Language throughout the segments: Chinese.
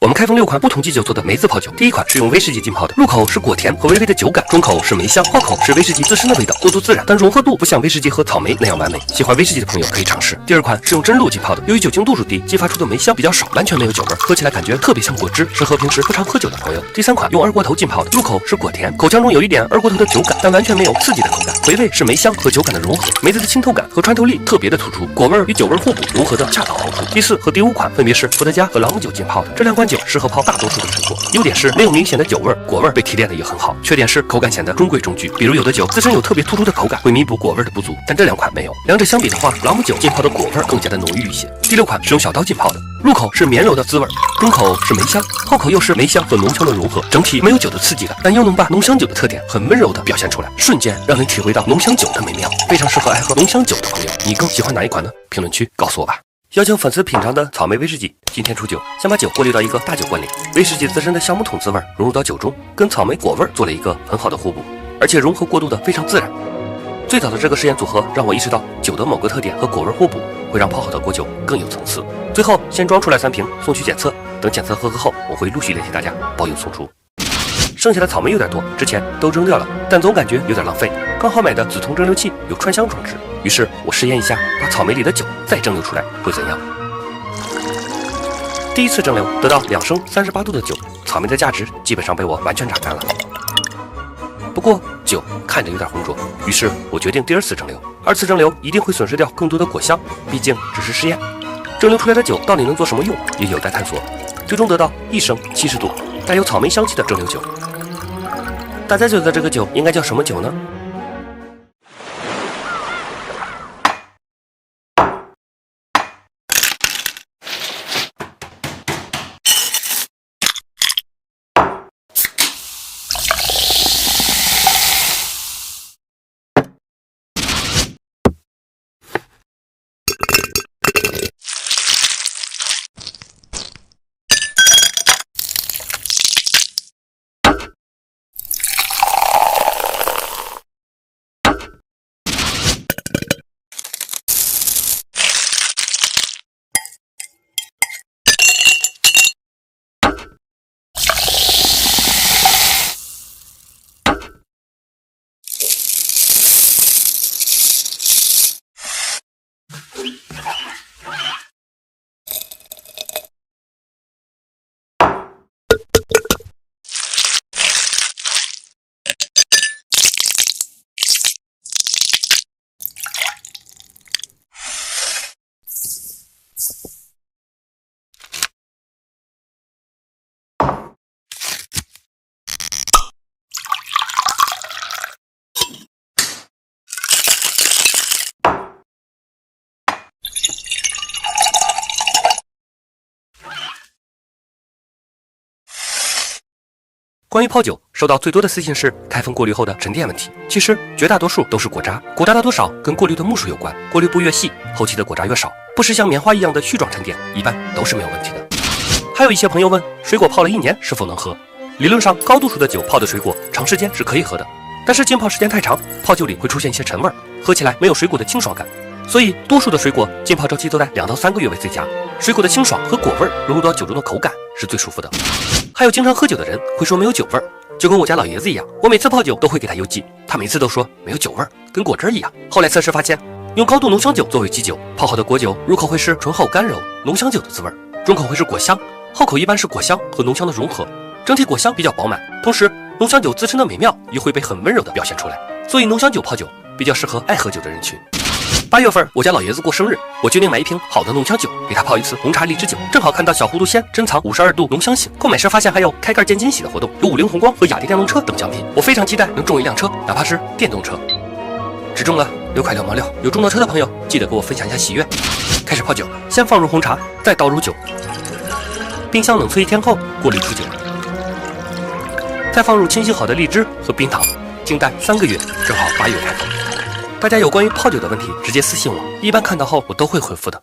我们开封6款不同基酒做的梅子泡酒。第一款是用威士忌浸泡的，入口是果甜和微微的酒感，中口是梅香，后口是威士忌自身的味道，过渡自然，但融合度不像威士忌和草莓那样完美。喜欢威士忌的朋友可以尝试。第二款是用真露浸泡的，由于酒精度数低，激发出的梅香比较少，完全没有酒味，喝起来感觉特别像果汁，适合平时不常喝酒的朋友。第三款用二锅头浸泡的，入口是果甜，口腔中有一点二锅头的酒感，但完全没有刺激的口感，回味是梅香和酒感的融合，梅子的清透感和穿透力特别的突出，果味与酒味互补，融合的恰到好处。第4和第5款分别是伏特加和朗姆酒浸泡的，这2款酒适合泡大多数的水果，优点是没有明显的酒味，果味被提炼的也很好，缺点是口感显得中规中矩，比如有的酒自身有特别突出的口感，会弥补果味的不足，但这2款没有。两者相比的话，朗姆酒浸泡的果味更加的浓郁一些。第6款是用小刀浸泡的，入口是绵柔的滋味，中口是梅香，后口又是梅香和浓香的融合，整体没有酒的刺激感，但又能把浓香酒的特点很温柔的表现出来，瞬间让人体会到浓香酒的美妙，非常适合爱喝浓香酒的朋友。你更喜欢哪一款呢？评论区告诉我吧。邀请粉丝品尝的草莓威士忌，今天出酒，先把酒过滤到一个大酒罐里，威士忌自身的橡木桶滋味融入到酒中，跟草莓果味做了一个很好的互补，而且融合过渡的非常自然。最早的这个实验组合让我意识到酒的某个特点和果味互补会让泡好的果酒更有层次。最后先装出来3瓶送去检测，等检测合格后我会陆续联系大家包邮送出。剩下的草莓有点多，之前都扔掉了，但总感觉有点浪费。刚好买的紫铜蒸馏器有串香装置，于是我实验一下把草莓里的酒再蒸馏出来会怎样。第一次蒸馏得到2升38度的酒，草莓的价值基本上被我完全榨干了。不过酒看着有点浑浊，于是我决定第2次蒸馏。2次蒸馏一定会损失掉更多的果香，毕竟只是试验。蒸馏出来的酒到底能做什么用，也有待探索。最终得到1升70度，带有草莓香气的蒸馏酒。大家觉得这个酒应该叫什么酒呢？关于泡酒，收到最多的私信是开封过滤后的沉淀问题。其实绝大多数都是果渣，果渣大多少跟过滤的目数有关，过滤部越细，后期的果渣越少，不是像棉花一样的絮状沉淀，一般都是没有问题的。还有一些朋友问，水果泡了1年是否能喝？理论上高度数的酒泡的水果长时间是可以喝的，但是浸泡时间太长，泡酒里会出现一些陈味，喝起来没有水果的清爽感。所以多数的水果浸泡周期都在2到3个月为最佳，水果的清爽和果味融入到酒中的口感是最舒服的。还有经常喝酒的人会说没有酒味，就跟我家老爷子一样，我每次泡酒都会给他邮寄，他每次都说没有酒味，跟果汁一样。后来测试发现，用高度浓香酒作为基酒，泡好的果酒入口会是醇厚干柔浓香酒的滋味，中口会是果香，后口一般是果香和浓香的融合，整体果香比较饱满，同时浓香酒自身的美妙也会被很温柔的表现出来，所以浓香酒泡酒比较适合爱喝酒的人群。8月份我家老爷子过生日，我决定买1瓶好的浓香酒给他泡一次红茶荔枝酒，正好看到小糊涂仙珍藏52度浓香型，购买时发现还有开盖见惊喜的活动，有50宏光和雅迪电动车等奖品，我非常期待能中1辆车，哪怕是电动车。只中了6块6毛6，有中到车的朋友记得给我分享一下喜悦。开始泡酒，先放入红茶，再倒入酒，冰箱冷萃1天后过滤出酒，再放入清洗好的荔枝和冰糖，静待3个月，正好8月开封。大家有关于泡酒的问题直接私信我，一般看到后我都会回复的。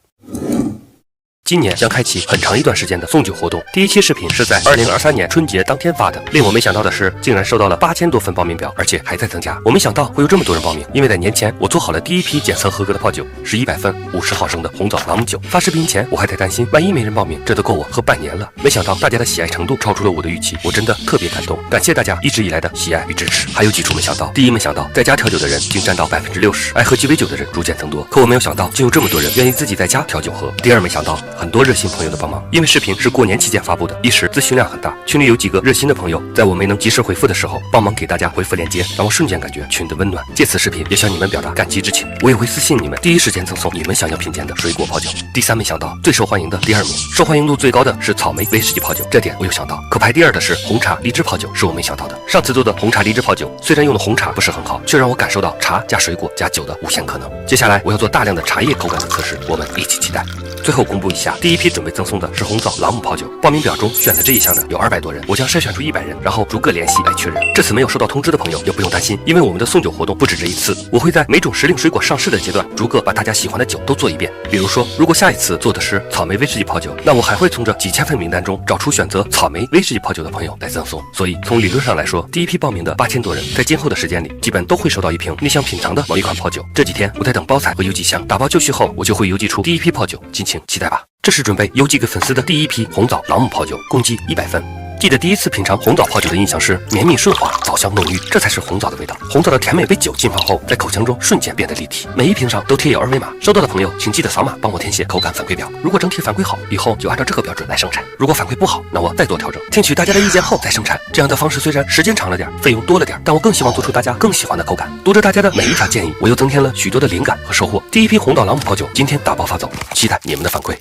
今年将开启很长一段时间的送酒活动。第一期视频是在2023年春节当天发的。令我没想到的是，竟然收到了8000多份报名表，而且还在增加。我没想到会有这么多人报名，因为在年前我做好了第一批检测合格的泡酒，是100份50毫升的红枣朗姆酒。发视频前我还在担心，万一没人报名，这都够我喝半年了。没想到大家的喜爱程度超出了我的预期，我真的特别感动，感谢大家一直以来的喜爱与支持。还有几处没想到，第一，没想到在家调酒的人竟占到60%，爱喝鸡尾酒的人逐渐增多。可我没有想到，竟有这么多人愿意自己在家调酒喝。第二，没想到很多热心朋友的帮忙，因为视频是过年期间发布的，一时咨询量很大，群里有几个热心的朋友，在我没能及时回复的时候，帮忙给大家回复链接，让我瞬间感觉群的温暖。借此视频也向你们表达感激之情，我也会私信你们，第一时间赠送你们想要品鉴的水果泡酒。第三，没想到最受欢迎的第2名，受欢迎度最高的是草莓威士忌泡酒，这点我有想到。可排第2的是红茶荔枝泡酒，是我没想到的。上次做的红茶荔枝泡酒，虽然用的红茶不是很好，却让我感受到茶加水果加酒的无限可能。接下来我要做大量的茶叶口感的测试，我们一起期待。最后公布一下，第一批准备赠送的是红枣朗姆泡酒，报名表中选的这一项的有200多人，我将筛选出100人，然后逐个联系来确认。这次没有收到通知的朋友也不用担心，因为我们的送酒活动不止这一次，我会在每种时令水果上市的阶段，逐个把大家喜欢的酒都做一遍。比如说，如果下一次做的是草莓威士忌泡酒，那我还会从这几千份名单中找出选择草莓威士忌泡酒的朋友来赠送。所以从理论上来说，第一批报名的8000多人，在今后的时间里，基本都会收到一瓶你想品尝的某一款泡酒。这几天我在等包材和邮寄箱，打包就绪后，我就会邮寄出第一批泡酒，敬请期待吧。这是准备邮寄给粉丝的第一批红枣朗姆泡酒，共计100份。记得第一次品尝红枣泡酒的印象是绵密顺滑，枣香浓郁，这才是红枣的味道。红枣的甜美被酒浸泡后，在口腔中瞬间变得立体。每一瓶上都贴有2维码，收到的朋友请记得扫码帮我填写口感反馈表。如果整体反馈好，以后就按照这个标准来生产；如果反馈不好，那我再做调整，听取大家的意见后再生产。这样的方式虽然时间长了点，费用多了点，但我更希望做出大家更喜欢的口感。读着大家的每一条建议，我又增添了许多的灵感和收获。第一批红枣朗姆泡酒今天打包发走，期待你们的反馈。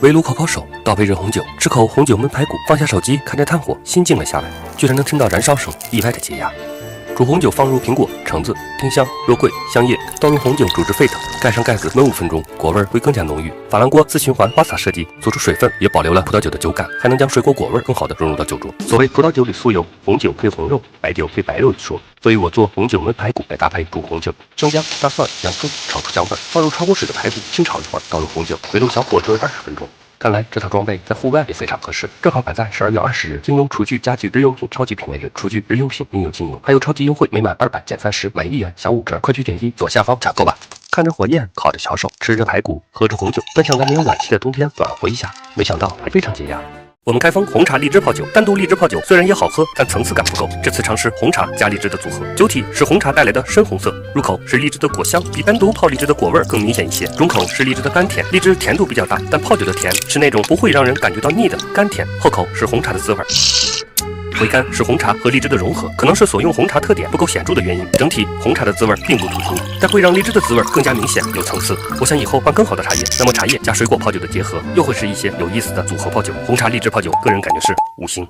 围炉烤手，倒杯热红酒，吃口红酒焖排骨，放下手机，看着炭火，心静了下来，居然能听到燃烧声，意外的解压。煮红酒放入苹果、橙子、丁香、肉桂、香叶，倒入红酒煮至沸腾，盖上盖子焖5分钟，果味会更加浓郁。珐琅锅自循环花洒设计，做出水分也保留了葡萄酒的酒感，还能将水果果味更好的融入到酒中。所谓葡萄酒里酥油，红酒配红肉，白酒配白肉一说，所以我做红酒焖排骨来搭配煮红酒。生姜、大蒜、洋葱炒出香味，放入焯过水的排骨，清炒一会儿，倒入红酒，围炉小火炖20分钟。看来这套装备在户外也非常合适，正好赶在12月20日，京东厨具家具日用品超级品味日，厨具日用品应有尽有，还有超级优惠，每满200减30，满1元享5折，快去点击左下方抢购吧！看着火焰，烤着小手，吃着排骨，喝着红酒，本想在没有暖气的冬天暖和一下，没想到还非常解压。我们开封红茶荔枝泡酒，单独荔枝泡酒虽然也好喝，但层次感不够。这次尝试红茶加荔枝的组合，酒体是红茶带来的深红色，入口是荔枝的果香，比单独泡荔枝的果味更明显一些。中口是荔枝的甘甜，荔枝甜度比较大，但泡酒的甜是那种不会让人感觉到腻的甘甜。后口是红茶的滋味。回甘是红茶和荔枝的融合，可能是所用红茶特点不够显著的原因，整体红茶的滋味并不突出，但会让荔枝的滋味更加明显有层次。我想以后换更好的茶叶，那么茶叶加水果泡酒的结合又会是一些有意思的组合泡酒。红茶荔枝泡酒，个人感觉是5星。